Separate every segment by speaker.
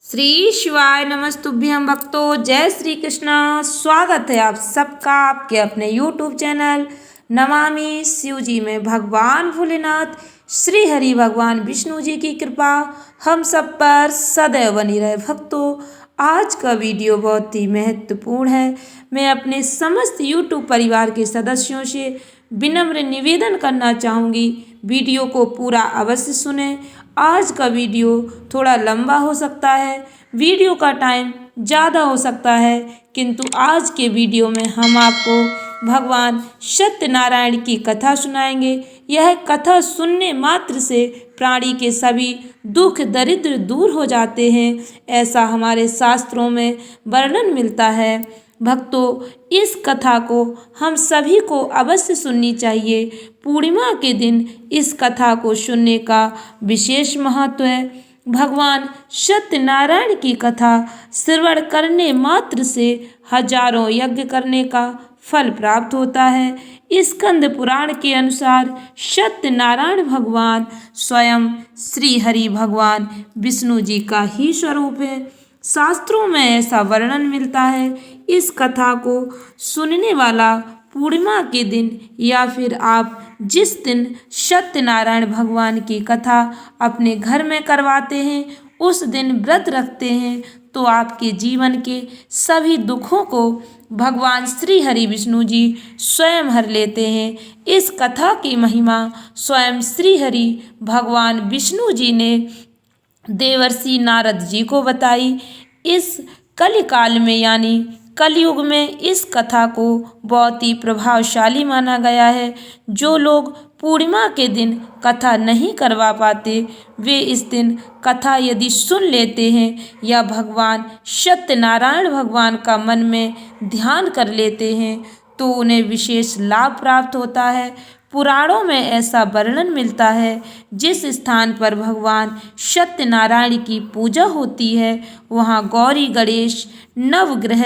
Speaker 1: श्री शिवाय नमस्तुभ्यं भक्तों। जय श्री कृष्णा। स्वागत है आप सबका आपके अपने YouTube चैनल नमामि शिवजी में। भगवान भोलेनाथ श्री हरि भगवान विष्णु जी की कृपा हम सब पर सदैव बनी रहे। भक्तों, आज का वीडियो बहुत ही महत्वपूर्ण है। मैं अपने समस्त YouTube परिवार के सदस्यों से विनम्र निवेदन करना चाहूँगी, वीडियो को पूरा अवश्य सुनें। आज का वीडियो थोड़ा लंबा हो सकता है, वीडियो का टाइम ज़्यादा हो सकता है, किंतु आज के वीडियो में हम आपको भगवान सत्यनारायण की कथा सुनाएंगे। यह कथा सुनने मात्र से प्राणी के सभी दुख दरिद्र दूर हो जाते हैं, ऐसा हमारे शास्त्रों में वर्णन मिलता है। भक्तों, इस कथा को हम सभी को अवश्य सुननी चाहिए। पूर्णिमा के दिन इस कथा को सुनने का विशेष महत्व है। भगवान सत्यनारायण की कथा श्रवण करने मात्र से हजारों यज्ञ करने का फल प्राप्त होता है। स्कंद पुराण के अनुसार सत्यनारायण भगवान स्वयं श्री हरि भगवान विष्णु जी का ही स्वरूप है। शास्त्रों में ऐसा वर्णन मिलता है। इस कथा को सुनने वाला पूर्णिमा के दिन या फिर आप जिस दिन सत्यनारायण भगवान की कथा अपने घर में करवाते हैं, उस दिन व्रत रखते हैं, तो आपके जीवन के सभी दुखों को भगवान श्री हरि विष्णु जी स्वयं हर लेते हैं। इस कथा की महिमा स्वयं श्री हरि भगवान विष्णु जी ने देवर्षि नारद जी को बताई। इस कलिकाल में यानी कलयुग में इस कथा को बहुत ही प्रभावशाली माना गया है। जो लोग पूर्णिमा के दिन कथा नहीं करवा पाते, वे इस दिन कथा यदि सुन लेते हैं या भगवान सत्यनारायण भगवान का मन में ध्यान कर लेते हैं, तो उन्हें विशेष लाभ प्राप्त होता है। पुराणों में ऐसा वर्णन मिलता है, जिस स्थान पर भगवान सत्यनारायण की पूजा होती है, वहाँ गौरी गणेश नवग्रह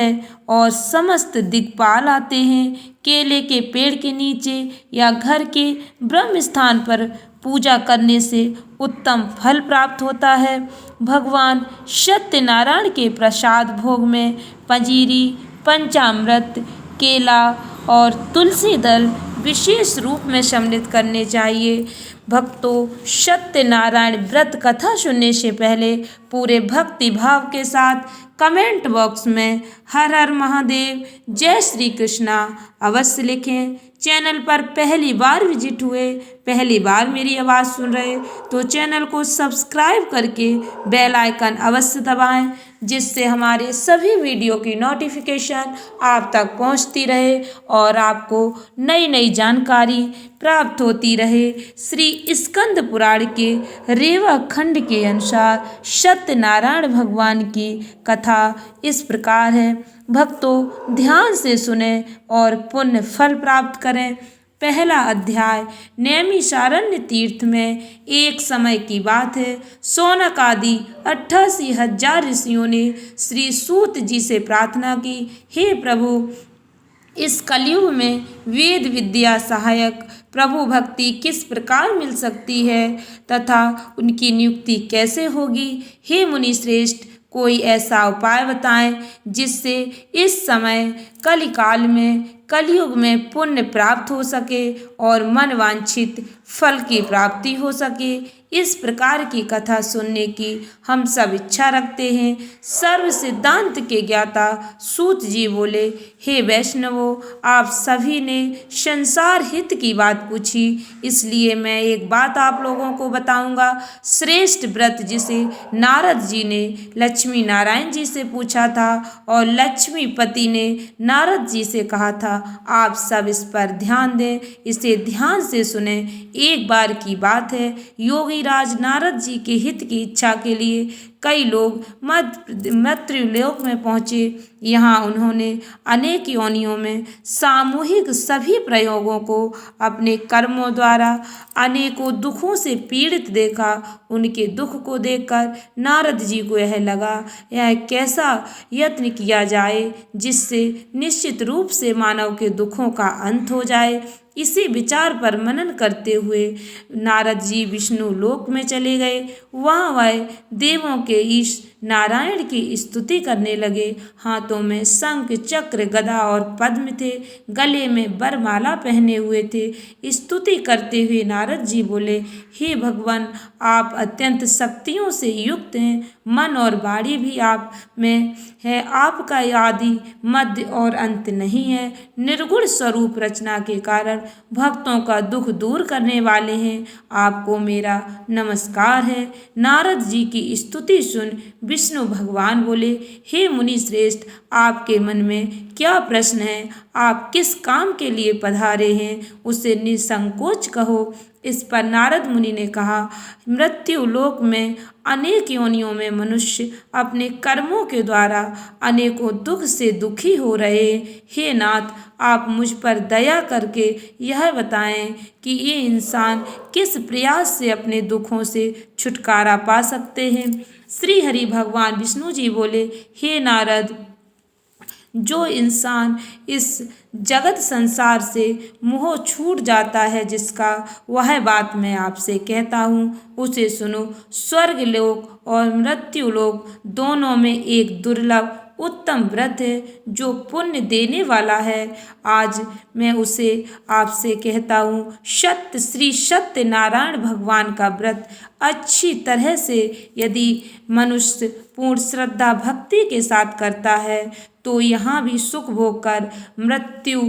Speaker 1: और समस्त दिक्पाल आते हैं। केले के पेड़ के नीचे या घर के ब्रह्म स्थान पर पूजा करने से उत्तम फल प्राप्त होता है। भगवान सत्यनारायण के प्रसाद भोग में पंजीरी, पंचामृत, केला और तुलसी दल विशेष रूप में सम्मिलित करने चाहिए। भक्तों, सत्यनारायण व्रत कथा सुनने से पहले पूरे भक्ति भाव के साथ कमेंट बॉक्स में हर हर महादेव, जय श्री कृष्णा अवश्य लिखें। चैनल पर पहली बार विजिट हुए, पहली बार मेरी आवाज़ सुन रहे, तो चैनल को सब्सक्राइब करके बेल आइकन अवश्य दबाएं, जिससे हमारे सभी वीडियो की नोटिफिकेशन आप तक पहुंचती रहे और आपको नई नई जानकारी प्राप्त होती रहे। श्री स्कंद पुराण के रेवा खंड के अनुसार सत्यनारायण भगवान की कथा इस प्रकार है। भक्तों, ध्यान से सुने और पुण्य फल प्राप्त करें। पहला अध्याय। नैमिषारण्य तीर्थ में एक समय की बात है। शौनक आदि 88,000 ऋषियों ने श्री सूत जी से प्रार्थना की, हे प्रभु, इस कलयुग में वेद विद्या सहायक प्रभु भक्ति किस प्रकार मिल सकती है तथा उनकी नियुक्ति कैसे होगी। हे मुनि श्रेष्ठ, कोई ऐसा उपाय बताएं जिससे इस समय कलिकाल में कलयुग में पुण्य प्राप्त हो सके और मन वांछित फल की प्राप्ति हो सके। इस प्रकार की कथा सुनने की हम सब इच्छा रखते हैं। सर्व सिद्धांत के ज्ञाता सूत जी बोले, हे वैष्णवों, आप सभी ने संसार हित की बात पूछी, इसलिए मैं एक बात आप लोगों को बताऊंगा। श्रेष्ठ व्रत जिसे नारद जी ने लक्ष्मी नारायण जी से पूछा था और लक्ष्मीपति ने नारद जी से कहा था, आप सब इस पर ध्यान दें, इसे ध्यान से सुने। एक बार की बात है, योगी राज नारद जी के हित की इच्छा के लिए कई लोग मृत्युलोक में पहुँचे। यहाँ उन्होंने अनेक योनियों में सामूहिक सभी प्रयोगों को अपने कर्मों द्वारा अनेकों दुखों से पीड़ित देखा। उनके दुख को देखकर नारद जी को यह लगा, यह कैसा यत्न किया जाए जिससे निश्चित रूप से मानव के दुखों का अंत हो जाए। इसी विचार पर मनन करते हुए नारद जी विष्णु लोक में चले गए। वहाँ वह देवों के ईश नारायण की स्तुति करने लगे। हाथों में शंख चक्र गदा और पद्म थे, गले में वरमाला पहने हुए थे। स्तुति करते हुए नारद जी बोले, हे भगवान, आप अत्यंत शक्तियों से युक्त हैं, मन और वाणी भी आप में है। आपका आदि मध्य और अंत नहीं है। निर्गुण स्वरूप रचना के कारण भक्तों का दुख दूर करने वाले हैं। आपको मेरा नमस्कार है। नारद जी की स्तुति सुन विष्णु भगवान बोले, हे मुनि श्रेष्ठ, आपके मन में क्या प्रश्न है? आप किस काम के लिए पधारे हैं, उसे निसंकोच कहो। इस पर नारद मुनि ने कहा, मृत्यु लोक में अनेक योनियों में मनुष्य अपने कर्मों के द्वारा अनेकों दुख से दुखी हो रहे। हे नाथ, आप मुझ पर दया करके यह बताएं कि ये इंसान किस प्रयास से अपने दुखों से छुटकारा पा सकते हैं। श्री हरि भगवान विष्णु जी बोले, हे नारद, जो इंसान इस जगत संसार से मोह छूट जाता है, जिसका वह बात मैं आपसे कहता हूँ, उसे सुनो। स्वर्ग लोक और मृत्यु लोक दोनों में एक दुर्लभ उत्तम व्रत है जो पुण्य देने वाला है। आज मैं उसे आपसे कहता हूँ। श्री सत्य नारायण भगवान का व्रत अच्छी तरह से यदि मनुष्य पूर्ण श्रद्धा भक्ति के साथ करता है तो यहाँ भी सुख भोग कर मृत्यु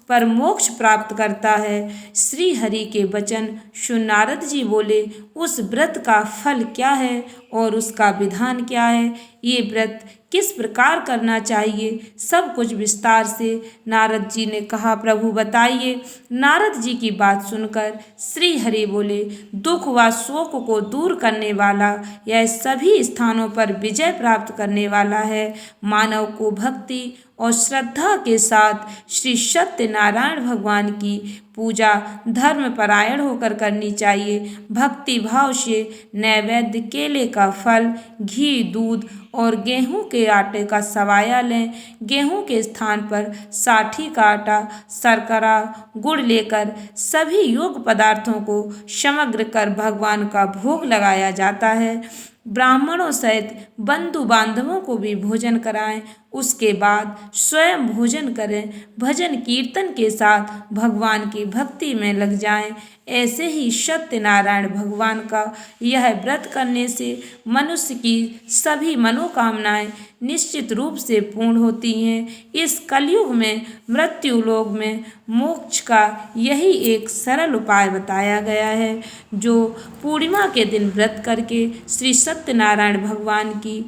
Speaker 1: पर मोक्ष प्राप्त करता है। श्री हरि के वचन सुन नारद जी बोले, उस व्रत का फल क्या है और उसका विधान क्या है? ये व्रत किस प्रकार करना चाहिए? सब कुछ विस्तार से नारद जी ने कहा। प्रभु बताइए। नारद जी की बात सुनकर श्री हरि बोले, दुख व शोक को दूर करने वाला, यह सभी स्थानों पर विजय प्राप्त करने वाला है। मानव को भक्ति और श्रद्धा के साथ श्री सत्यनारायण भगवान की पूजा धर्म परायण होकर करनी चाहिए। भक्ति भाव से नैवेद्य केले का फल, घी, दूध और गेहूं के आटे का सवाया लें। गेहूं के स्थान पर साठी का आटा, शर्करा, गुड़ लेकर सभी योग पदार्थों को समग्र कर भगवान का भोग लगाया जाता है। ब्राह्मणों सहित बंधु बांधवों को भी भोजन कराएं। उसके बाद स्वयं भोजन करें। भजन कीर्तन के साथ भगवान की भक्ति में लग जाएं। ऐसे ही सत्यनारायण भगवान का यह व्रत करने से मनुष्य की सभी मनोकामनाएं निश्चित रूप से पूर्ण होती हैं। इस कलयुग में मृत्यु लोक में मोक्ष का यही एक सरल उपाय बताया गया है। जो पूर्णिमा के दिन व्रत करके श्री सत्यनारायण भगवान की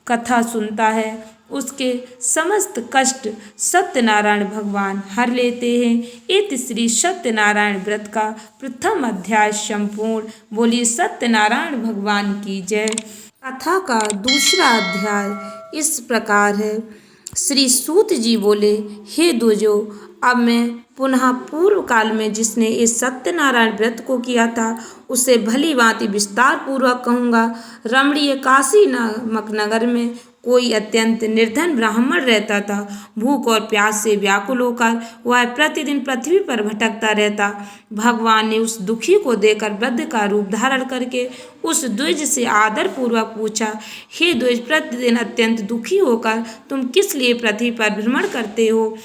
Speaker 1: कथा सुनता है, उसके समस्त कष्ट सत्यनारायण भगवान हर लेते हैं। इति श्री सत्यनारायण व्रत का प्रथम अध्याय संपूर्ण। बोलिए सत्यनारायण भगवान की जय। कथा का दूसरा अध्याय इस प्रकार है। श्री सूत जी बोले, हे द्विजो, अब मैं पुनः पूर्व काल में जिसने इस सत्यनारायण व्रत को किया था उसे भली भांति विस्तार पूर्वक कहूँगा। रमणीय काशी नामक नगर में कोई अत्यंत निर्धन ब्राह्मण रहता था। भूख और प्यास से व्याकुल होकर वह प्रतिदिन पृथ्वी पर भटकता रहता। भगवान ने उस दुखी को देखकर वृद्ध का रूप धारण करके उस द्विज से आदर पूर्वक पूछा, हे द्विज, प्रतिदिन अत्यंत दुखी होकर तुम किस लिए पृथ्वी पर भ्रमण करते हो?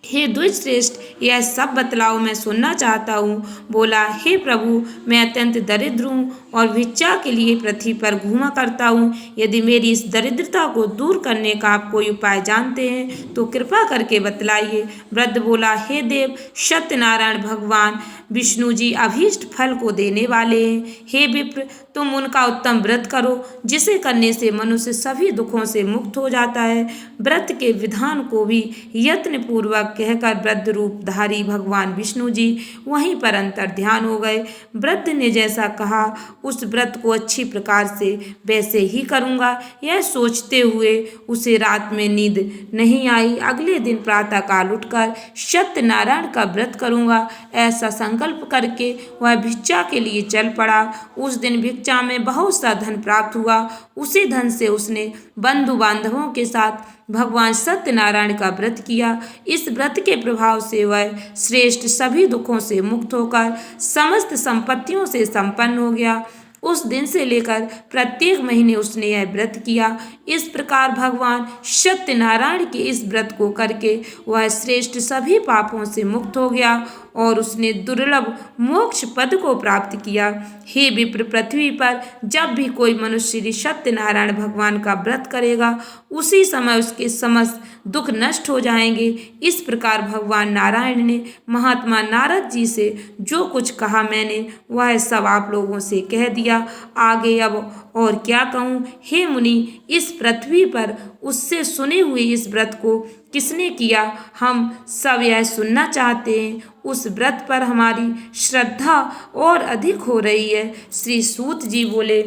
Speaker 1: हे द्विज श्रेष्ठ, यह सब बतलाओ, मैं सुनना चाहता हूँ। बोला, हे प्रभु, मैं अत्यंत दरिद्र हूँ और भिक्षा के लिए पृथ्वी पर घूमा करता हूँ। यदि मेरी इस दरिद्रता को दूर करने का आप कोई उपाय जानते हैं तो कृपा करके बतलाइए। वृद्ध बोला, हे देव, सत्यनारायण भगवान विष्णु जी अभीष्ट फल को देने वाले हैं। हे विप्र, तुम उनका उत्तम व्रत करो, जिसे करने से मनुष्य सभी दुखों से मुक्त हो जाता है। व्रत के विधान को भी यत्न पूर्वक कहकर वृद्ध रूपधारी भगवान विष्णु जी वहीं पर अंतर ध्यान हो गए। वृद्ध ने जैसा कहा उस व्रत को अच्छी प्रकार से वैसे ही करूँगा। यह सोचते हुए उसे रात में नींद नहीं आई। अगले दिन प्रातः काल उठकर सत्यनारायण का व्रत करूँगा, ऐसा संकल्प करके वह भिक्षा के लिए चल पड़ा। उस दिन भिक्षा में बहुत सा धन प्राप्त हुआ। उसी धन से उसने बंधु बांधवों के साथ भगवान सत्यनारायण का व्रत किया। इस व्रत के प्रभाव से वह श्रेष्ठ सभी दुखों से मुक्त होकर समस्त संपत्तियों से संपन्न हो गया। उस दिन से लेकर प्रत्येक महीने उसने यह व्रत किया। इस प्रकार भगवान सत्यनारायण के इस व्रत को करके वह श्रेष्ठ सभी पापों से मुक्त हो गया और उसने दुर्लभ मोक्ष पद को प्राप्त किया। हे विप्र, पृथ्वी पर जब भी कोई मनुष्य श्री सत्यनारायण भगवान का व्रत करेगा उसी समय उसके समस्त दुख नष्ट हो जाएंगे। इस प्रकार भगवान नारायण ने महात्मा नारद जी से जो कुछ कहा मैंने वह सब आप लोगों से कह दिया। आगे अब और क्या कहूँ। हे मुनि, इस पृथ्वी पर उससे सुने हुए इस व्रत को किसने किया, हम सब यह सुनना चाहते हैं। उस व्रत पर हमारी श्रद्धा और अधिक हो रही है। श्री सूत जी बोले,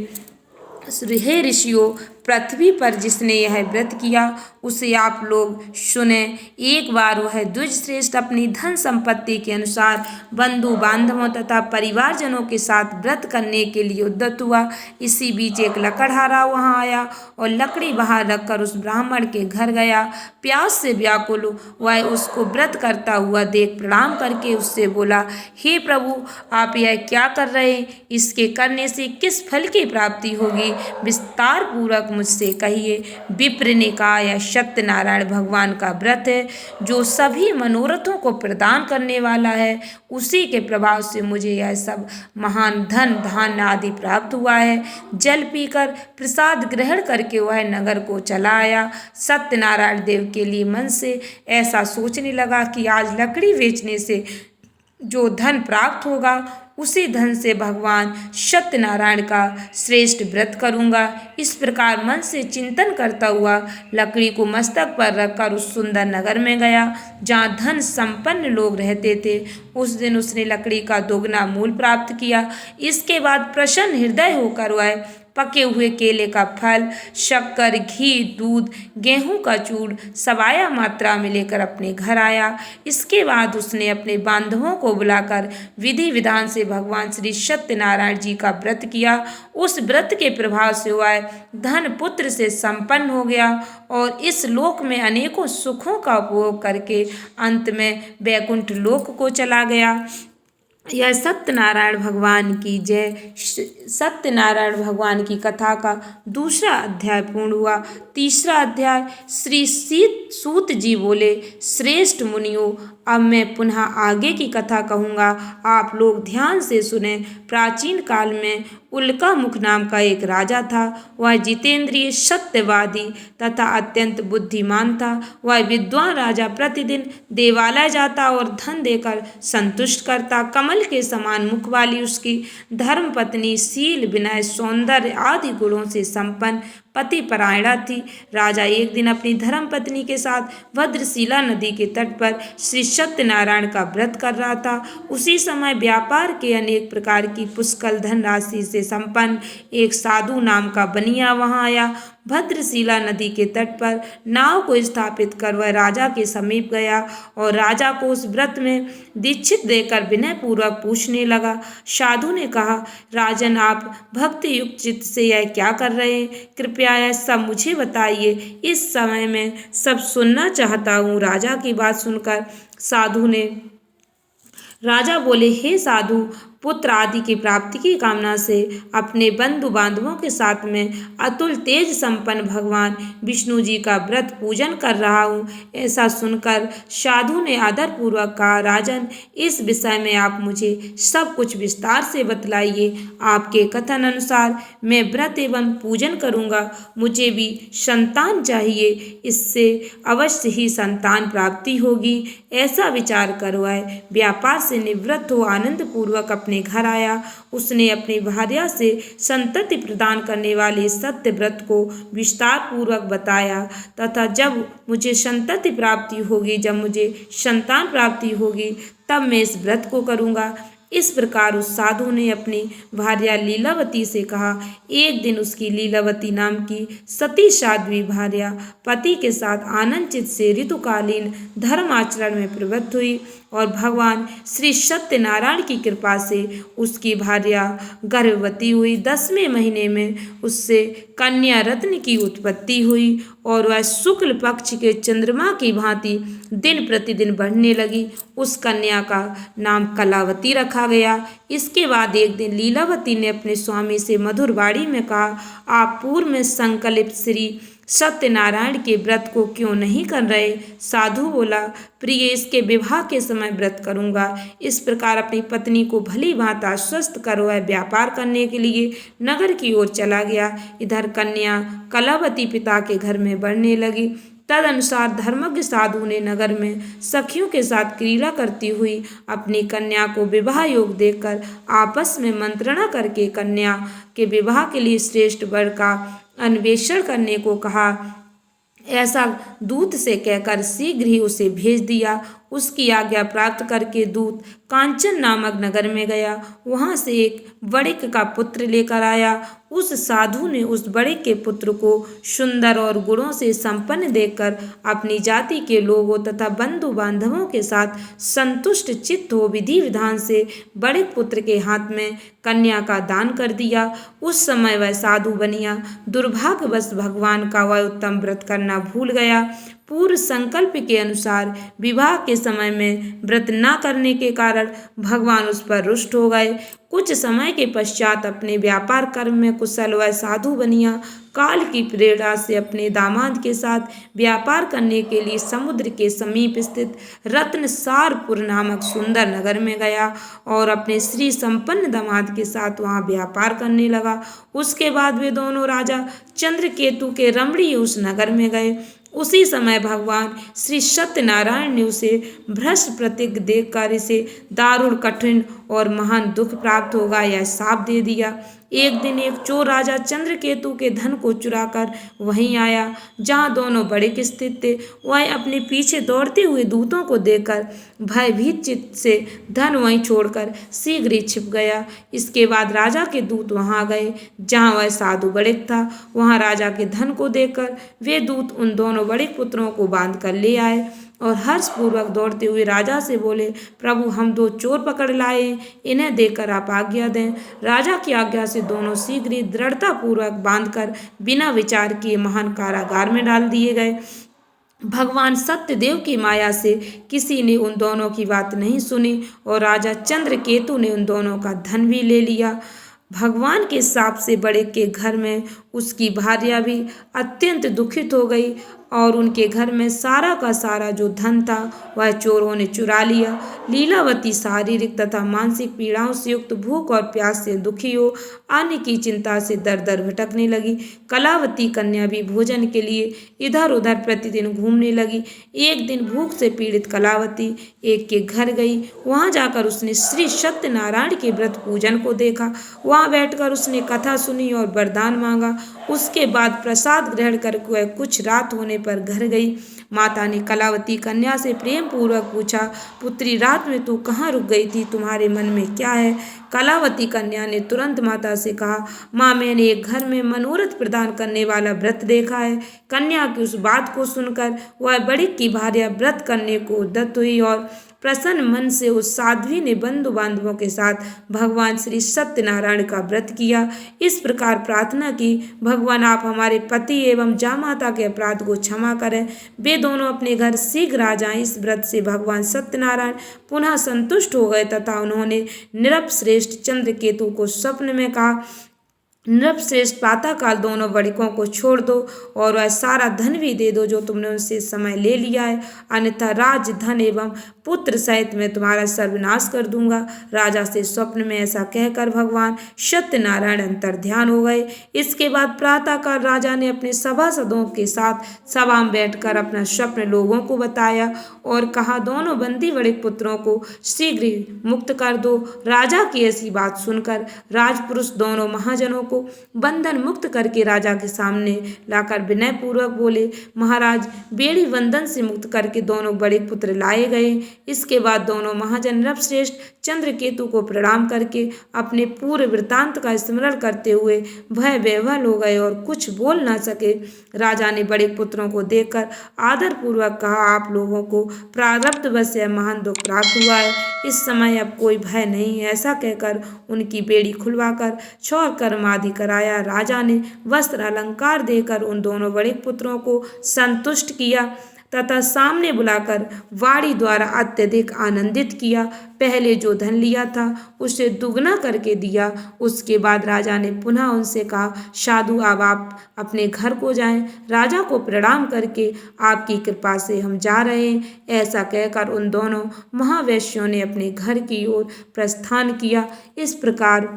Speaker 1: हे ऋषियों, पृथ्वी पर जिसने यह व्रत किया उसे आप लोग सुने। एक बार वह द्विज श्रेष्ठ अपनी धन संपत्ति के अनुसार बंधु बांधवों तथा परिवारजनों के साथ व्रत करने के लिए उद्यत हुआ। इसी बीच एक लकड़हारा वहां आया और लकड़ी बाहर रखकर उस ब्राह्मण के घर गया। प्यास से व्याकुल वह उसको व्रत करता हुआ देख प्रणाम करके उससे बोला, हे प्रभु, आप यह क्या कर रहे हैं? इसके करने से किस फल की प्राप्ति होगी? विस्तार पूर्वक मुझसे कहिए। विप्र ने कहा, यह सत्यनारायण भगवान का व्रत है जो सभी मनोरथों को प्रदान करने वाला है। उसी के प्रभाव से मुझे यह सब महान धन धान्य आदि प्राप्त हुआ है। जल पीकर प्रसाद ग्रहण करके वह नगर को चला आया। सत्यनारायण देव के लिए मन से ऐसा सोचने लगा कि आज लकड़ी बेचने से जो धन प्राप्त होगा उसी धन से भगवान सत्यनारायण का श्रेष्ठ व्रत करूंगा। इस प्रकार मन से चिंतन करता हुआ लकड़ी को मस्तक पर रखकर उस सुंदर नगर में गया जहाँ धन संपन्न लोग रहते थे। उस दिन उसने लकड़ी का दोगुना मूल प्राप्त किया। इसके बाद प्रसन्न हृदय होकर वह पके हुए केले का फल, शक्कर, घी, दूध, गेहूं का चूड़ सवाया मात्रा में लेकर अपने घर आया। इसके बाद उसने अपने बांधवों को बुलाकर विधि विधान से भगवान श्री सत्यनारायण जी का व्रत किया। उस व्रत के प्रभाव से वह धन पुत्र से संपन्न हो गया और इस लोक में अनेकों सुखों का उपभोग करके अंत में वैकुंठ लोक को चला गया। यह सत्यनारायण भगवान की जय। सत्यनारायण भगवान की कथा का दूसरा अध्याय पूर्ण हुआ। तीसरा अध्याय। श्री सूत जी बोले, श्रेष्ठ मुनियों, अब मैं पुनः आगे की कथा कहूँगा, आप लोग ध्यान से सुने। प्राचीन काल में उल्का मुख नाम का एक राजा था। वह जितेंद्रिय, सत्यवादी तथा अत्यंत बुद्धिमान था। वह विद्वान राजा प्रतिदिन देवालय जाता और धन देकर संतुष्ट करता। कमल के समान मुख वाली उसकी धर्म पत्नी शील, विनय, सौंदर्य आदि गुणों से संपन्न पति परायणा थी। राजा एक दिन अपनी धर्म पत्नी के साथ भद्रशिला नदी के तट पर श्री सत्यनारायण का व्रत कर रहा था। उसी समय व्यापार के अनेक प्रकार की पुष्कल धनराशि से संपन्न एक साधु नाम का बनिया वहां आया। भद्रशिला नदी के तट पर नाव को स्थापित कर वह राजा के समीप गया और राजा को उस व्रत में दीक्षित देकर विनय पूर्वक पूछने लगा। साधु ने कहा, राजन, आप भक्ति युक्त चित्त से यह क्या कर रहे हैं? कृपया यह सब मुझे बताइए। इस समय मैं सब सुनना चाहता हूँ। राजा की बात सुनकर राजा बोले, हे साधु, पुत्र आदि की प्राप्ति की कामना से अपने बंधु बांधवों के साथ में अतुल तेज संपन्न भगवान विष्णु जी का व्रत पूजन कर रहा हूँ। ऐसा सुनकर साधु ने आदर पूर्वक कहा, राजन, इस विषय में आप मुझे सब कुछ विस्तार से बतलाइए। आपके कथन अनुसार मैं व्रत एवं पूजन करूँगा। मुझे भी संतान चाहिए, इससे अवश्य ही संतान प्राप्ति होगी। ऐसा विचार कर वह व्यापार से निवृत्त हो आनंद पूर्वक अपने घर आया। उसने अपनी भार्या से संतति प्रदान करने वाले सत्य व्रत को विस्तार पूर्वक बताया तथा जब मुझे संतति प्राप्ति होगी, जब मुझे संतान प्राप्ति होगी, तब मैं इस व्रत को करूँगा। इस प्रकार उस साधु ने अपनी भार्या लीलावती से कहा। एक दिन उसकी लीलावती नाम की सती साध्वी भार्या पति के साथ आनंदचित से ऋतुकालीन धर्म आचरण में प्रवृत्त हुई और भगवान श्री सत्यनारायण की कृपा से उसकी भार्या गर्भवती हुई। 10वें महीने में उससे कन्या रत्न की उत्पत्ति हुई और वह शुक्ल पक्ष के चंद्रमा की भांति दिन प्रतिदिन बढ़ने लगी। उस कन्या का नाम कलावती रखा रखा गया। इसके बाद एक दिन लीलावती ने अपने स्वामी से मधुर वाणी में कहा, आप पूर्व में संकल्पित श्री सत्यनारायण के व्रत को क्यों नहीं कर रहे? साधु बोला, प्रिय, इसके विवाह के समय व्रत करूंगा। इस प्रकार अपनी पत्नी को भली भांति आश्वस्त कर वह व्यापार करने के लिए नगर की ओर चला गया। इधर कन्या कलावती पिता के घर में बढ़ने लगी। तदनुसार धर्मज्ञ साधु ने नगर में सखियों के साथ क्रीड़ा करती हुई अपनी कन्या को विवाह योग देकर आपस में मंत्रणा करके कन्या के विवाह के लिए श्रेष्ठ वर का अन्वेषण करने को कहा। ऐसा दूत से कहकर शीघ्र ही उसे भेज दिया। उसकी आज्ञा प्राप्त करके दूत कांचन नामक नगर में गया। वहां से एक वणिक का पुत्र लेकर आया। उस साधु ने उस वणिक के पुत्र को सुंदर और गुणों से संपन्न देखकर अपनी जाति के लोगों तथा बंधु बांधवों के साथ संतुष्ट चित्त हो विधि विधान से वणिक पुत्र के हाथ में कन्या का दान कर दिया। उस समय वह साधु बनिया दुर्भाग्यवश भगवान का वह उत्तम व्रत करना भूल गया। पूर्व संकल्प के अनुसार विवाह के समय में व्रत न करने के कारण भगवान उस पर रुष्ट हो गए। कुछ समय के पश्चात अपने व्यापार कर्म में कुशल वह साधु बनिया काल की प्रेरणा से अपने दामाद के साथ व्यापार करने के लिए समुद्र के समीप स्थित रत्नसारपुर नामक सुंदर नगर में गया और अपने श्री संपन्न दामाद के साथ वहां व्यापार करने लगा। उसके बाद वे दोनों राजा चंद्रकेतु के रमणीय उस नगर में गए। उसी समय भगवान श्री सत्यनारायण ने उसे भ्रष्ट प्रतीक देखकर इसे दारुण कठिन और महान दुख प्राप्त होगा यह शाप दे दिया। एक दिन एक चोर राजा चंद्रकेतु के धन को चुराकर वहीं आया जहां दोनों बड़े स्थित थे। वह अपने पीछे दौड़ते हुए दूतों को देखकर भयभीत चित्त से धन वहीं छोड़कर शीघ्र ही छिप गया। इसके बाद राजा के दूत वहां गए जहां वह साधु बड़िक था। वहां राजा के धन को देखकर वे दूत उन दोनों बड़े पुत्रों को बांध कर ले आए और हर्षपूर्वक दौड़ते हुए राजा से बोले, प्रभु, हम दो चोर पकड़ लाए, इन्हें देकर आप आज्ञा दें। राजा की आज्ञा से दोनों शीघ्र ही दृढ़तापूर्वक बांधकर बिना विचार किए महान कारागार में डाल दिए गए। भगवान सत्यदेव की माया से किसी ने उन दोनों की बात नहीं सुनी और राजा चंद्रकेतु ने उन दोनों का धन भी ले लिया। भगवान के शाप से बड़े के घर में उसकी भार्या भी अत्यंत दुखित हो गई और उनके घर में सारा का सारा जो धन था वह चोरों ने चुरा लिया। लीलावती शारीरिक तथा मानसिक पीड़ाओं से युक्त भूख और प्यास से दुखी हो अन्न की चिंता से दर दर भटकने लगी। कलावती कन्या भी भोजन के लिए इधर उधर प्रतिदिन घूमने लगी। एक दिन भूख से पीड़ित कलावती एक के घर गई। वहां जाकर उसने श्री सत्यनारायण के व्रत पूजन को देखा। वहां बैठकर उसने कथा सुनी और वरदान मांगा। उसके बाद प्रसाद ग्रहण कर वह कुछ रात होने पर घर गई। माता ने कलावती कन्या से प्रेम पूर्वक पूछा, पुत्री, रात में तू कहाँ रुक गई थी? तुम्हारे मन में क्या है? कलावती कन्या ने तुरंत माता से कहा, माँ, मैंने एक घर में मनोरथ प्रदान करने वाला व्रत देखा है। कन्या की उस बात को सुनकर वह बड़ी की भार्या व्रत करने को उद्यत हुई और प्रसन्न मन से उस साध्वी ने बंधु बांधवों के साथ भगवान श्री सत्यनारायण का व्रत किया। इस प्रकार प्रार्थना की, भगवान, आप हमारे पति एवं जामाता के अपराध को क्षमा करें। वे दोनों अपने घर शीघ्र आ जाएं। इस व्रत से भगवान सत्यनारायण पुनः संतुष्ट हो गए तथा उन्होंने नृपश्रेष्ठ चंद्रकेतु को स्वप्न में कहा, नृपश्रेष्ठ प्रातःकाल दोनों वणिकों को छोड़ दो और वह सारा धन भी दे दो जो तुमने उनसे समय ले लिया है, अन्यथा राज, धन एवं पुत्र सहित मैं तुम्हारा सर्वनाश कर दूंगा। राजा से स्वप्न में ऐसा कहकर भगवान सत्यनारायण अंतर्ध्यान हो गए। इसके बाद प्रातःकाल राजा ने अपने सभासदों के साथ सभा में बैठकर अपना स्वप्न लोगों को बताया और कहा, दोनों बंदी वणिक पुत्रों को शीघ्र ही मुक्त कर दो। राजा की ऐसी बात सुनकर राजपुरुष दोनों महाजनों को बंधन मुक्त करके राजा के सामने लाकर विनय पूर्वक बोले, महाराज, बेड़ी बंधन से मुक्त करके दोनों बड़े पुत्र लाए गए। इसके बाद दोनों महाजन नृपश्रेष्ठ चंद्रकेतु को प्रणाम करके अपने पूरे वृतांत का स्मरण करते हुए भय विह्वल हो गए और कुछ बोल न सके। राजा ने बड़े पुत्रों को देखकर आदर पूर्वक कहा, आप लोगों को प्रारब्धवश यह महान दुख प्राप्त हुआ है, इस समय अब कोई भय नहीं है। ऐसा कहकर उनकी बेड़ी खुलवाकर क्षौर कर्म आदि कराया। राजा ने वस्त्र अलंकार देकर उन दोनों बड़े पुत्रों को संतुष्ट किया। तथा सामने बुलाकर वाणी द्वारा अत्यधिक आनंदित किया। पहले जो धन लिया था उसे दुगना करके दिया। उसके बाद राजा ने पुनः उनसे कहा, साधु अब आप अपने घर को जाएं। राजा को प्रणाम करके आपकी कृपा से हम जा रहे हैं। ऐसा कहकर उन दोनों महावैश्यों ने अपने घर की ओर प्रस्थान किया। इस प्रकार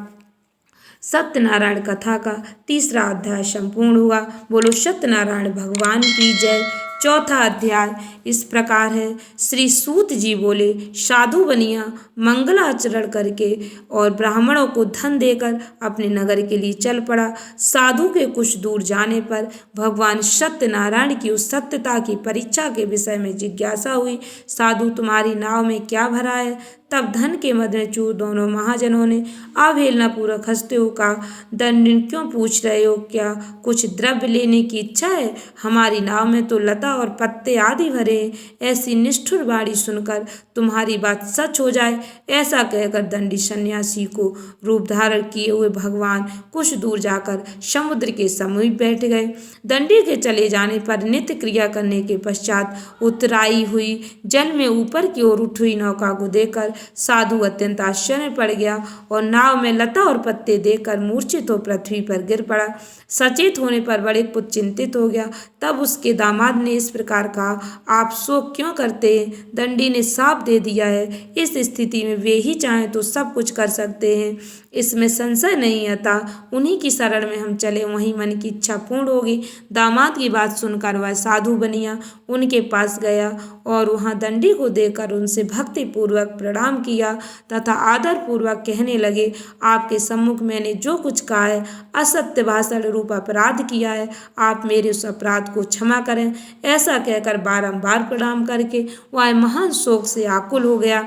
Speaker 1: सत्यनारायण कथा का तीसरा अध्याय संपूर्ण हुआ। बोलो सत्यनारायण भगवान की जय। चौथा अध्याय इस प्रकार है। श्री सूत जी बोले, साधु बनिया मंगलाचरण करके और ब्राह्मणों को धन देकर अपने नगर के लिए चल पड़ा। साधु के कुछ दूर जाने पर भगवान सत्यनारायण की उस सत्यता की परीक्षा के विषय में जिज्ञासा हुई। साधु, तुम्हारी नाव में क्या भरा है? तब धन के मद में चूर दोनों महाजनों ने अवहेलनापूर्वक हंसते हुए कहा, दंडिन क्यों पूछ रहे हो? क्या कुछ द्रव्य लेने की इच्छा है? हमारी नाव में तो लता और पत्ते आदि भरे हैं। ऐसी निष्ठुर वाणी सुनकर तुम्हारी बात सच हो जाए। ऐसा कहकर दंडी सन्यासी को रूप धारण किए हुए भगवान कुछ दूर जाकर समुद्र के समीप बैठ गए। दंडी के चले जाने पर नित्य क्रिया करने के पश्चात उतराई हुई जल में ऊपर की ओर उठी हुई नौका को देखकर साधु अत्यंत आश्चर्य में पड़ गया और नाव में लता और पत्ते देखकर मूर्छित हो पृथ्वी पर गिर पड़ा। सचेत होने पर बड़े पुत्र चिंतित हो गया। तब उसके दामाद ने इस प्रकार कहा, आप शोक क्यों करते हैं? दंडी ने साफ दे दिया है। इस स्थिति में वे ही चाहें तो सब कुछ कर सकते हैं, इसमें संशय नहीं आता। उन्हीं की शरण में हम चले, वहीं मन की इच्छा पूर्ण होगी। दामाद की बात सुनकर वह साधु बनिया उनके पास गया और वहां दंडी को देखकर उनसे भक्ति पूर्वक प्रणाम किया तथा आदर पूर्वक कहने लगे, आपके सम्मुख मैंने जो कुछ कहा है, असत्य भाषण रूप अपराध किया है, आप मेरे उस अपराध को क्षमा करें। ऐसा कहकर बारंबार प्रणाम करके वह महान शोक से आकुल हो गया।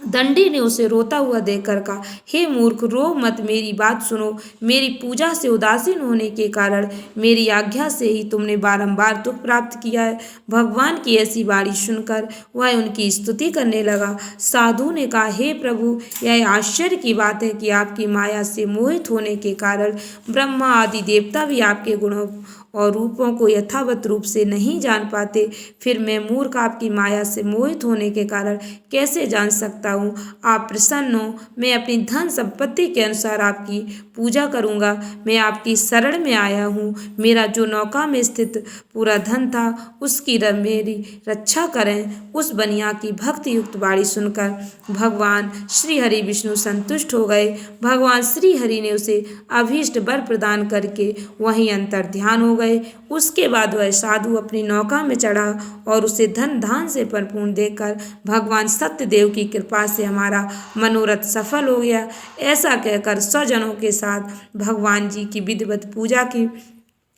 Speaker 1: दंडी ने उसे रोता हुआ देखकर कहा, हे मूर्ख, रो मत, मेरी बात सुनो। मेरी पूजा से उदासीन होने के कारण मेरी आज्ञा से ही तुमने बारंबार दुख प्राप्त किया है। भगवान की ऐसी वाणी सुनकर वह उनकी स्तुति करने लगा। साधु ने कहा, हे प्रभु, यह आश्चर्य की बात है कि आपकी माया से मोहित होने के कारण ब्रह्मा आदि देवता भी आपके गुणों और रूपों को यथावत रूप से नहीं जान पाते। फिर मैं मूर्ख आपकी माया से मोहित होने के कारण कैसे जान सकता हूँ? आप प्रसन्न हो, मैं अपनी धन संपत्ति के अनुसार आपकी पूजा करूँगा। मैं आपकी शरण में आया हूँ। मेरा जो नौका में स्थित पूरा धन था उसकी मेरी रक्षा करें। उस बनिया की भक्ति युक्त वाणी सुनकर भगवान श्री हरि विष्णु संतुष्ट हो गए। भगवान श्री हरि ने उसे अभीष्ट वर प्रदान करके वहीं अंतर ध्यान हो गए। उसके बाद वह साधु अपनी नौका में चढ़ा और उसे धन धान से परिपूर्ण देखकर भगवान सत्यदेव की कृपा से हमारा मनोरथ सफल हो गया। ऐसा कहकर स्वजनों के साथ भगवान जी की विधिवत पूजा की।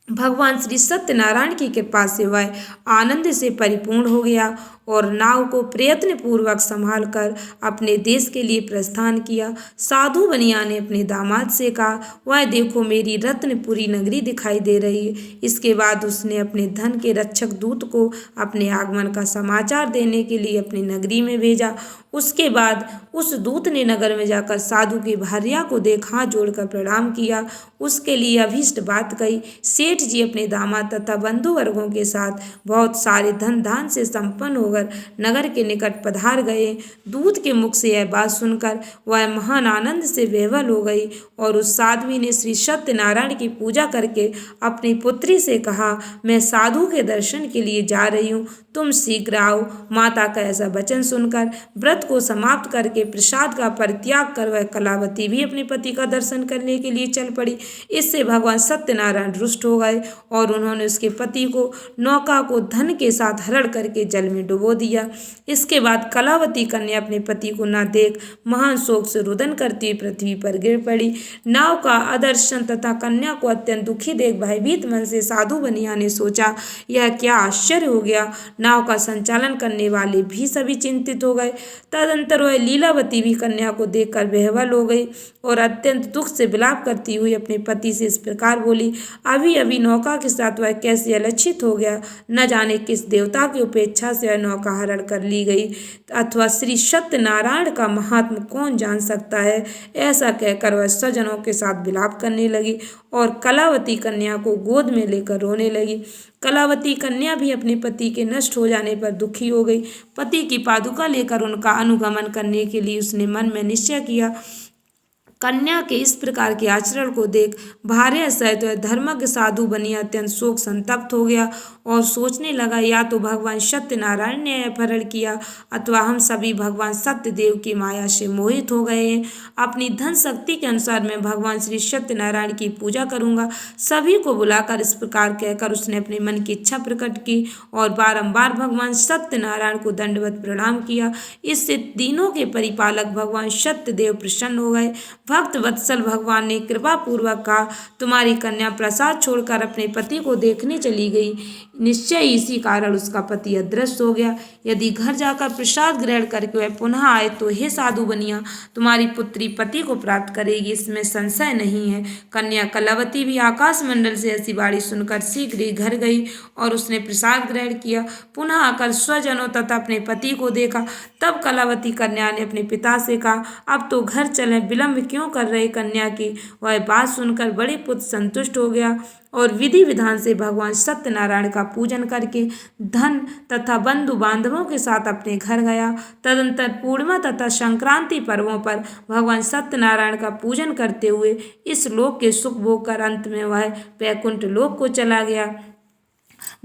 Speaker 1: भगवान श्री सत्यनारायण की कृपा से वह आनंद से परिपूर्ण हो गया और नाव को प्रयत्न पूर्वक संभाल कर अपने देश के लिए प्रस्थान किया। साधु बनिया ने अपने दामाद से कहा, वह देखो, मेरी रत्नपुरी नगरी दिखाई दे रही है। इसके बाद उसने अपने धन के रक्षक दूत को अपने आगमन का समाचार देने के लिए अपनी नगरी में भेजा। उसके बाद उस दूत ने नगर में जाकर साधु की भार्या को देख हाथ जोड़कर प्रणाम किया, उसके लिए अभीष्ट बात कही। सेठ जी अपने दामाद तथा बंधु वर्गों के साथ बहुत सारे धन धान से संपन्न होकर नगर के निकट पधार गए। दूत के मुख से यह बात सुनकर वह महान आनंद से विह्वल हो गई और उस साध्वी ने श्री सत्यनारायण की पूजा करके अपनी पुत्री से कहा, मैं साधु के दर्शन के लिए जा रही हूँ, तुम शीघ्र आओ। माता का ऐसा वचन सुनकर व्रत को समाप्त करके प्रसाद का परित्याग कर वह कलावती भी अपने पति का दर्शन करने के लिए चल पड़ी। इससे भगवान सत्यनारायण रुष्ट हो गए और उन्होंने उसके पति को नौका को धन के साथ हरण करके जल में डुबो दिया। इसके बाद कलावती कन्या अपने पति को न देख महान शोक से रुदन करती हुई पृथ्वी पर गिर पड़ी। नाव का अदर्शन तथा कन्या को अत्यंत दुखी देख भयभीत मन से साधु बनिया ने सोचा, यह क्या आश्चर्य हो गया। नाव का संचालन करने वाले भी सभी चिंतित हो गए। तदंतर वह लीलावती भी कन्या को देखकर बेहवल हो गई और अत्यंत दुख से विलाप करती हुई अपने पति से इस प्रकार बोली, अभी अभी नौका के साथ वह कैसे अलक्षित हो गया। न जाने किस देवता की उपेक्षा से वह स्वजनों का हरण कर ली गई, अथवा श्री सत्यनारायण का महात्म कौन जान सकता है। ऐसा कहकर वह स्वजनों के साथ विलाप करने लगी और कलावती कन्या को गोद में लेकर रोने लगी। कलावती कन्या भी अपने पति के नष्ट हो जाने पर दुखी हो गई। पति की पादुका लेकर उनका अनुगमन करने के लिए उसने मन में निश्चय किया। कन्या के इस प्रकार के आचरण को देख भार्या सहित वह धर्मज्ञ साधु बनी अत्यंत शोक संतप्त हो गया और सोचने लगा, या तो भगवान सत्यनारायण ने अपहरण किया अथवा हम सभी भगवान सत्यदेव की माया से मोहित हो गए हैं। अपनी धन शक्ति के अनुसार मैं भगवान श्री सत्यनारायण की पूजा करूंगा। सभी को बुलाकर इस प्रकार कहकर उसने अपने मन की इच्छा प्रकट की और बारंबार भगवान सत्यनारायण को दंडवत प्रणाम किया। इससे तीनों के परिपालक भगवान सत्यदेव प्रसन्न हो गए। भक्त वत्सल भगवान ने कृपा पूर्वक कहा, तुम्हारी कन्या प्रसाद छोड़कर अपने पति को देखने चली गई। निश्चय इसी कारण उसका पति अदृश्य हो गया। यदि घर जाकर प्रसाद ग्रहण करके वह पुनः आए तो हे साधु बनिया, तुम्हारी पुत्री पति को प्राप्त करेगी, इसमें संशय नहीं है। कन्या कलावती भी आकाश मंडल से ऐसी बाणी सुनकर शीघ्र ही घर गई और उसने प्रसाद ग्रहण किया। पुनः आकर स्वजनों तथा अपने पति को देखा। तब कलावती कन्या ने अपने पिता से कहा, अब तो घर चलें, विलंब क्यों कर रहे। कन्या की वह बात सुनकर बड़े पुत्र संतुष्ट हो गया और विधि विधान से भगवान सत्यनारायण का पूजन करके धन तथा बंधु बांधवों के साथ अपने घर गया। तदंतर पूर्णिमा तथा संक्रांति पर्वों पर भगवान सत्यनारायण का पूजन करते हुए इस लोक के सुख भोग कर अंत में वह वैकुंठ लोक को चला गया।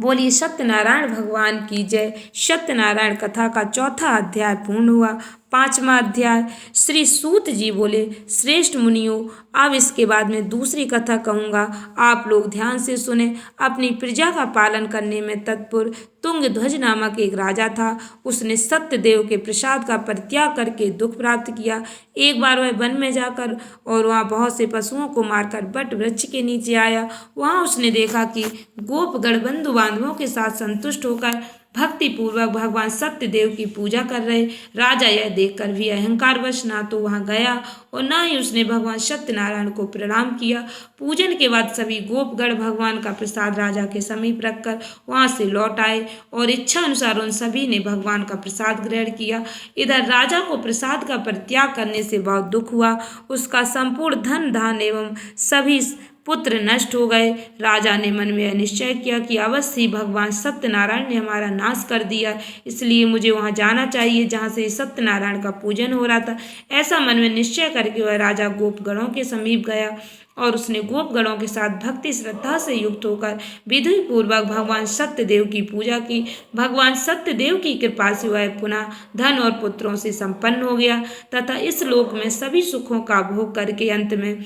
Speaker 1: बोलिए सत्यनारायण भगवान की जय। सत्यनारायण कथा का चौथा अध्याय पूर्ण हुआ। पांचवा अध्याय। श्री सूत जी बोले, श्रेष्ठ मुनियों, अब इसके बाद मैं दूसरी कथा कहूँगा, आप लोग ध्यान से सुने। अपनी प्रजा का पालन करने में तत्पर तुंगध्वज नामक एक राजा था। उसने सत्यदेव के प्रसाद का परित्याग करके दुख प्राप्त किया। एक बार वह वन में जाकर और वहाँ बहुत से पशुओं को मारकर बट वृक्ष के नीचे आया। वहाँ उसने देखा कि गोपगण बंधु बांधवों के साथ संतुष्ट होकर भक्ति पूर्वक भगवान सत्यदेव की पूजा कर रहे। राजा यह देखकर भी अहंकारवश ना तो वहां गया और ना ही उसने भगवान सत्यनारायण को प्रणाम किया। पूजन के बाद सभी गोपगण भगवान का प्रसाद राजा के समीप रखकर वहां से लौट आए और इच्छा अनुसार उन सभी ने भगवान का प्रसाद ग्रहण किया। इधर राजा को प्रसाद का परित्याग करने से बहुत दुख हुआ। उसका संपूर्ण धन धान एवं सभी पुत्र नष्ट हो गए। राजा ने मन में यह निश्चय किया कि अवश्य ही भगवान सत्यनारायण ने हमारा नाश कर दिया, इसलिए मुझे वहां जाना चाहिए जहां से सत्यनारायण का पूजन हो रहा था। ऐसा मन में निश्चय करके वह राजा गोपगणों के समीप गया और उसने गोपगणों के साथ भक्ति श्रद्धा से युक्त होकर विधि पूर्वक भगवान सत्यदेव की पूजा की। भगवान सत्यदेव की कृपा से वह पुनः धन और पुत्रों से संपन्न हो गया तथा इस लोक में सभी सुखों का भोग करके अंत में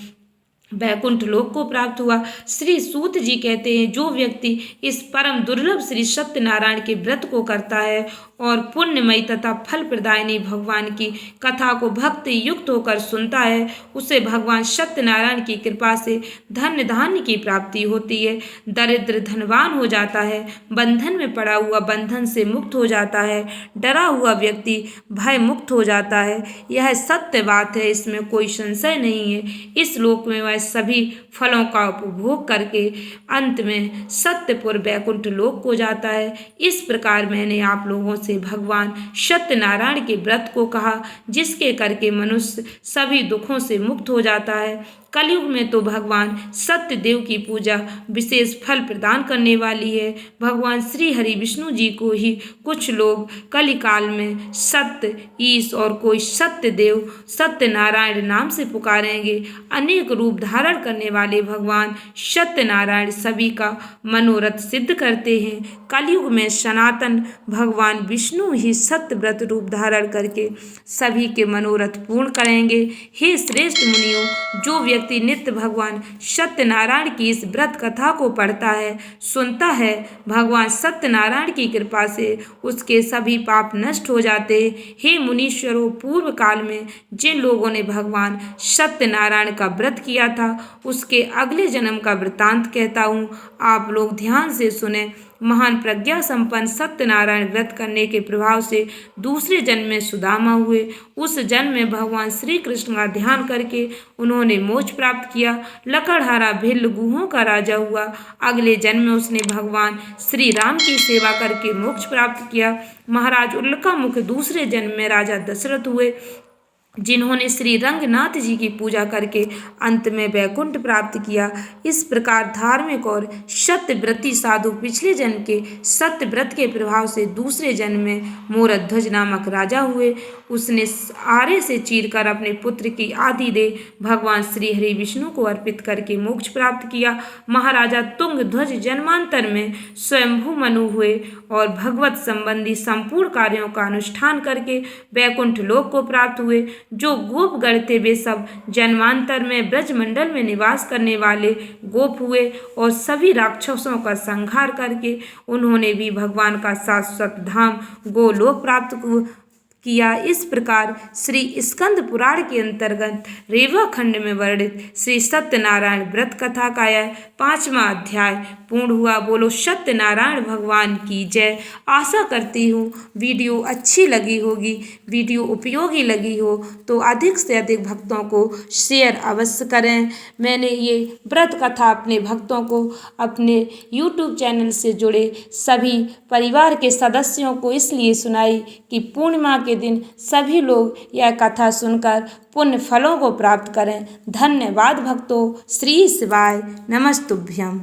Speaker 1: वैकुंठ लोक को प्राप्त हुआ। श्री सूत जी कहते हैं, जो व्यक्ति इस परम दुर्लभ श्री सत्यनारायण के व्रत को करता है और पुण्यमयी तथा फल प्रदायिनी भगवान की कथा को भक्ति युक्त होकर सुनता है, उसे भगवान सत्यनारायण की कृपा से धन्य धान्य की प्राप्ति होती है। दरिद्र धनवान हो जाता है, बंधन में पड़ा हुआ बंधन से मुक्त हो जाता है, डरा हुआ व्यक्ति भय मुक्त हो जाता है। यह सत्य बात है, इसमें कोई संशय नहीं है। इस लोक में वह सभी फलों का उपभोग करके अंत में सत्यपुर वैकुंठ लोक को जाता है। इस प्रकार मैंने आप लोगों से भगवान सत्यनारायण के व्रत को कहा, जिसके करके मनुष्य सभी दुखों से मुक्त हो जाता है। कलयुग में तो भगवान सत्यदेव की पूजा विशेष फल प्रदान करने वाली है। भगवान श्री हरि विष्णु जी को ही कुछ लोग कलिकाल में सत्य ईश और कोई सत्यदेव सत्यनारायण नाम से पुकारेंगे। अनेक रूप धारण करने वाले भगवान सत्यनारायण सभी का मनोरथ सिद्ध करते हैं। कलयुग में सनातन भगवान विष्णु ही सत्य व्रत रूप धारण करके सभी के मनोरथ पूर्ण करेंगे। हे श्रेष्ठ मुनियों, जो व्यक्ति नित्य भगवान सत्यनारायण की इस व्रत कथा को पढ़ता है, सुनता है, भगवान सत्यनारायण की कृपा से उसके सभी पाप नष्ट हो जाते हैं। हे मुनीश्वरों, पूर्व काल में जिन लोगों ने भगवान सत्यनारायण का व्रत किया था, उसके अगले जन्म का वृतांत कहता हूँ, आप लोग ध्यान से सुने। महान प्रज्ञा संपन्न सत्यनारायण व्रत करने के प्रभाव से दूसरे जन्म में सुदामा हुए। उस जन्म में भगवान श्री कृष्ण का ध्यान करके उन्होंने मोक्ष प्राप्त किया। लकड़हारा भिल्ल गुहों का राजा हुआ। अगले जन्म में उसने भगवान श्री राम की सेवा करके मोक्ष प्राप्त किया। महाराज उल्कामुख दूसरे जन्म में राजा दशरथ हुए, जिन्होंने श्री रंगनाथ जी की पूजा करके अंत में वैकुंठ प्राप्त किया। इस प्रकार धार्मिक और सत्यव्रती साधु पिछले जन्म के सत्यव्रत के प्रभाव से दूसरे जन्म में मोरध्वज नामक राजा हुए। उसने आरे से चीरकर अपने पुत्र की आधी देह भगवान श्री हरि विष्णु को अर्पित करके मोक्ष प्राप्त किया। महाराजा तुंगध्वज जन्मांतर में स्वयंभू मनु हुए और भगवत संबंधी संपूर्ण कार्यों का अनुष्ठान करके वैकुंठ लोक को प्राप्त हुए। जो गोपगण थे वे सब जन्मांतर में ब्रजमंडल में निवास करने वाले गोप हुए और सभी राक्षसों का संहार करके उन्होंने भी भगवान का शाश्वत धाम गोलोक प्राप्त किया। इस प्रकार श्री स्कंद पुराण के अंतर्गत रेवा खंड में वर्णित श्री सत्यनारायण व्रत कथा का यह 5वां अध्याय पूर्ण हुआ। बोलो सत्यनारायण भगवान की जय। आशा करती हूँ वीडियो अच्छी लगी होगी, वीडियो उपयोगी लगी हो तो अधिक से अधिक भक्तों को शेयर अवश्य करें। मैंने ये व्रत कथा अपने भक्तों को, अपने YouTube चैनल से जुड़े सभी परिवार के सदस्यों को इसलिए सुनाई कि पूर्णिमा के दिन सभी लोग यह कथा सुनकर पुण्य फलों को प्राप्त करें। धन्यवाद भक्तों। श्री शिवाय नमस्तुभ्यम।